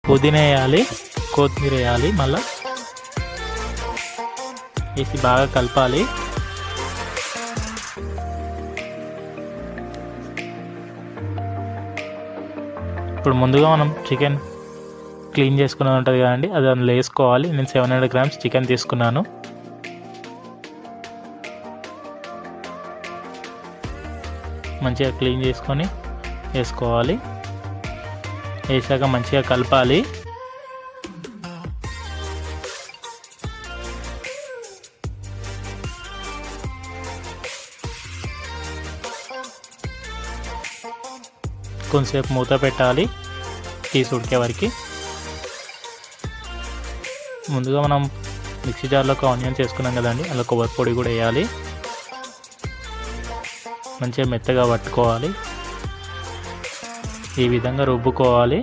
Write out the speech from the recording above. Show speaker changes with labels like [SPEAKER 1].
[SPEAKER 1] పుదీనా వేయాలి, కొత్తిమీర వేయాలి, మళ్ళీ వేసి బాగా కలపాలి. ఇప్పుడు ముందుగా మనం చికెన్ క్లీన్ చేసుకున్నది ఉంటుంది కదండి, అది అందులో వేసుకోవాలి. నేను 700 గ్రామ్స్ చికెన్ తీసుకున్నాను. మంచిగా క్లీన్ చేసుకొని వేసుకోవాలి. వేసాక మంచిగా కలపాలి. కొంచెంసేపు మూత పెట్టాలి పీస్ ఉడికే వరకు. ముందుగా మనం మిక్సీ జార్లోకి ఆనియన్స్ వేసుకున్నాం కదండి, అలా కొబ్బరి పొడి కూడా వేయాలి. మంచిగా మెత్తగా పట్టుకోవాలి. ఈ విధంగా రుబ్బుకోవాలి.